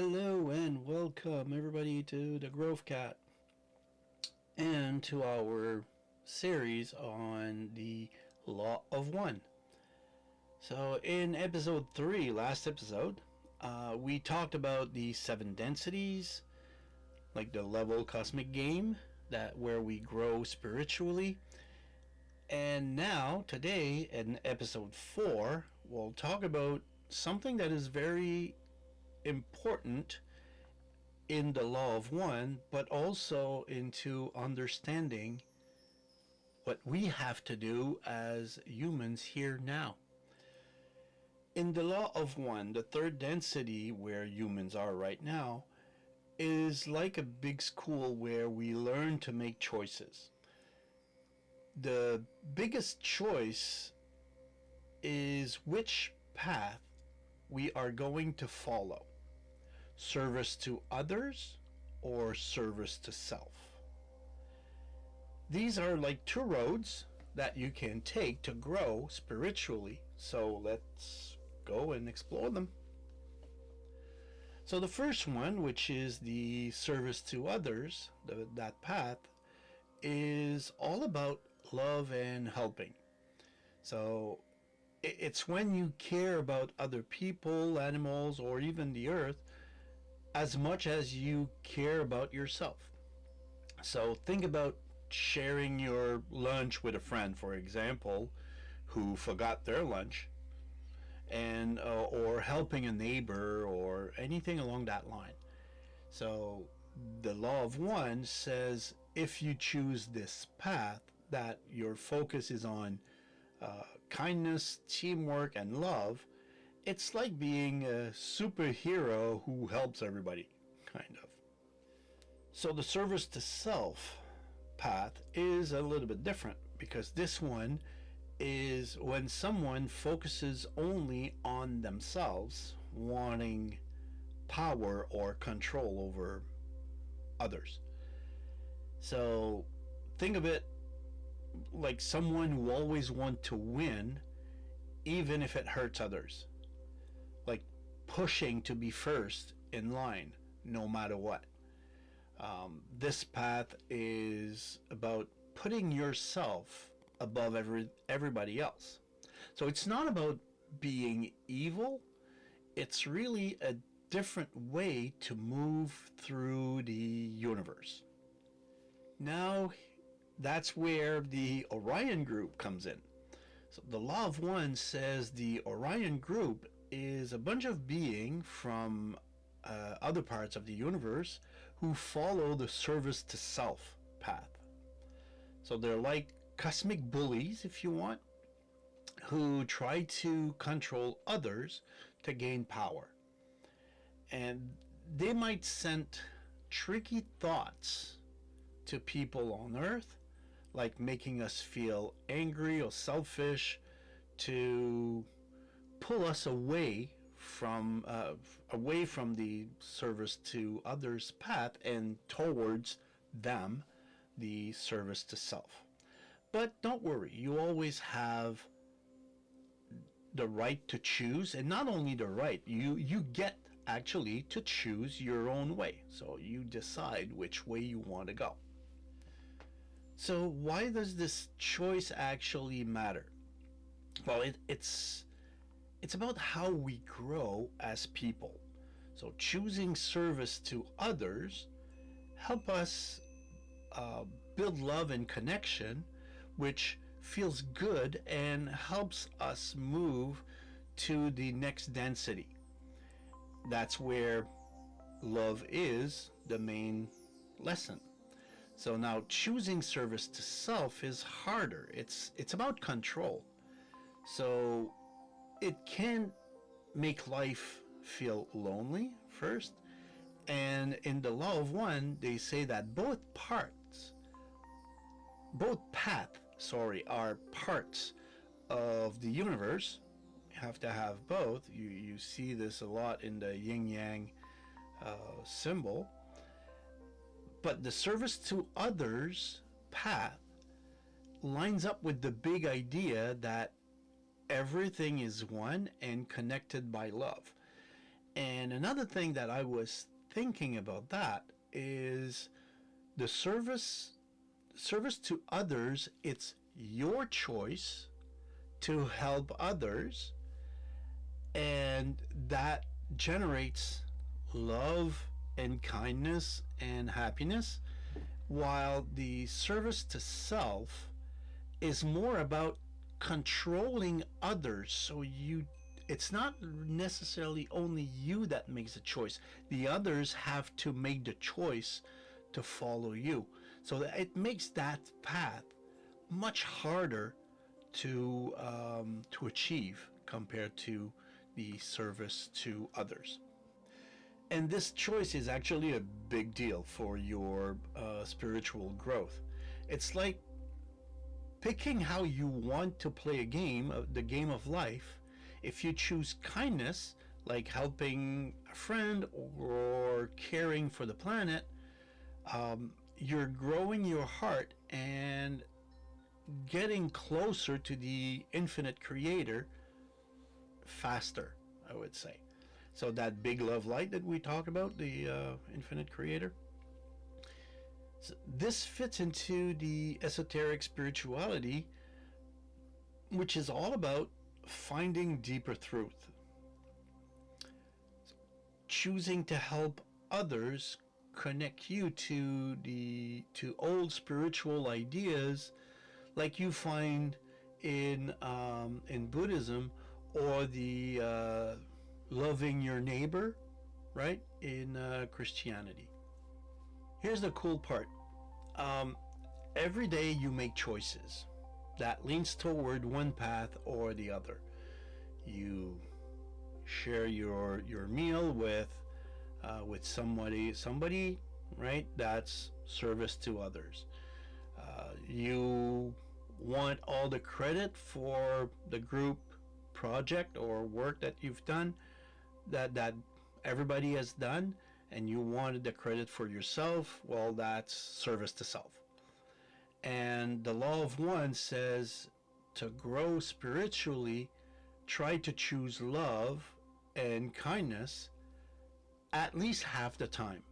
Hello and welcome everybody to the Growth Cat and to our series on the Law of One. So in episode 3, last episode, we talked about the 7 densities, like the level cosmic game, that where we grow spiritually. And now, today, in episode 4, we'll talk about something that is very important in the law of one, but also into understanding what we have to do as humans here now. In the law of one, the third density where humans are right now is like a big school where we learn to make choices. The biggest choice is which path we are going to follow. Service to others or service to self. These are like 2 roads that you can take to grow spiritually. So let's go and explore them. So the first one, which is the service to others, that path, is all about love and helping. So it's when you care about other people, animals, or even the earth as much as you care about yourself. So think about sharing your lunch with a friend, for example, who forgot their lunch, and or helping a neighbor or anything along that line. So the law of one says if you choose this path, that your focus is on kindness, teamwork, and love, it's like being a superhero who helps everybody, kind of. So the service to self path is a little bit different, because this one is when someone focuses only on themselves, wanting power or control over others. So think of it like someone who always wants to win even if it hurts others, like pushing to be first in line no matter what. This path is about putting yourself above everybody else. So it's not about being evil, it's really a different way to move through the universe. Now, that's where the Orion group comes in. So the Law of One says the Orion group is a bunch of beings from other parts of the universe who follow the service to self path. So they're like cosmic bullies, if you want, who try to control others to gain power. And they might send tricky thoughts to people on Earth, like making us feel angry or selfish, to pull us away from the service to others path and towards them, the service to self. But don't worry, you always have the right to choose, and not only the right, you get actually to choose your own way. So you decide which way you want to go. So why does this choice actually matter? Well, it's about how we grow as people. So choosing service to others help us build love and connection, which feels good and helps us move to the next density. That's where love is the main lesson. So now choosing service to self is harder. It's about control. So it can make life feel lonely first. And in the Law of One, they say that both paths, are parts of the universe. You have to have both. You see this a lot in the yin yang symbol. But the service to others path lines up with the big idea that everything is one and connected by love. And another thing that I was thinking about that is the service to others. It's your choice to help others, and that generates love and kindness and happiness, while the service to self is more about controlling others. So you, it's not necessarily only you that makes a choice, the others have to make the choice to follow you. So that it makes that path much harder to achieve compared to the service to others. And this choice is actually a big deal for your spiritual growth. It's like picking how you want to play a game, the game of life. If you choose kindness, like helping a friend or caring for the planet, you're growing your heart and getting closer to the infinite creator faster, I would say. So that big love light that we talk about, the infinite creator, so this fits into the esoteric spirituality, which is all about finding deeper truth, choosing to help others connect you to old spiritual ideas like you find in Buddhism, or the loving your neighbor, right, in Christianity. Here's the cool part. Um, every day you make choices that leans toward one path or the other. You share your meal with somebody, right? That's service to others. You want all the credit for the group project or work that you've done, that everybody has done, and you wanted the credit for yourself. Well, that's service to self. And the law of one says to grow spiritually, try to choose love and kindness at least half the time.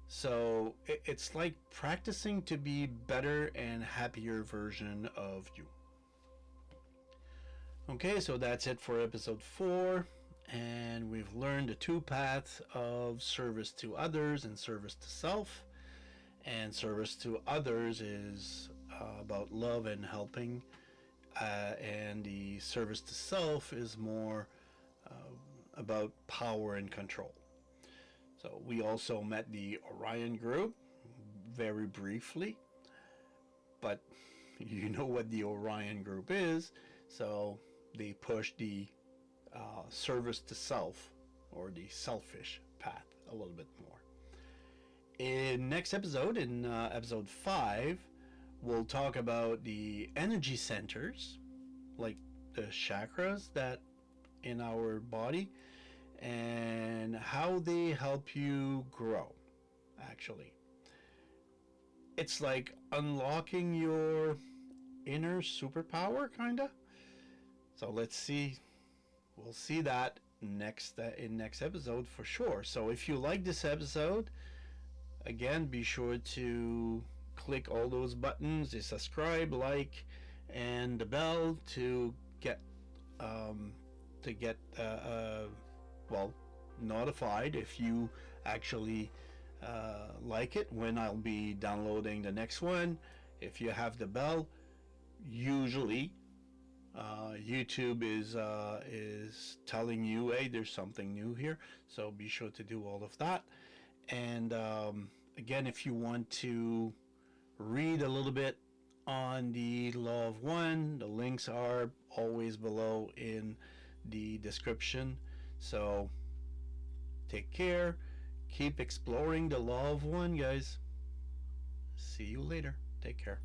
So it's like practicing to be better and happier version of you. Okay, so that's it for episode 4. And we've learned the two paths of service to others and service to self. And service to others is about love and helping. And the service to self is more about power and control. So we also met the Orion group very briefly, but you know what the Orion group is, so they push the service to self, or the selfish path, a little bit more. In next episode, in episode 5, we'll talk about the energy centers, like the chakras that in our body, and how they help you grow. Actually, it's like unlocking your inner superpower, kinda. So let's see. We'll see that next in next episode for sure. So if you like this episode, again, be sure to click all those buttons: the subscribe, like, and the bell to get um, to get well, notified if you actually like it, when I'll be downloading the next one. If you have the bell, usually YouTube is telling you, hey, there's something new here. So be sure to do all of that. And again, if you want to read a little bit on the Law of One, the links are always below in the description. So take care. Keep exploring the Law of One, guys. See you later. Take care.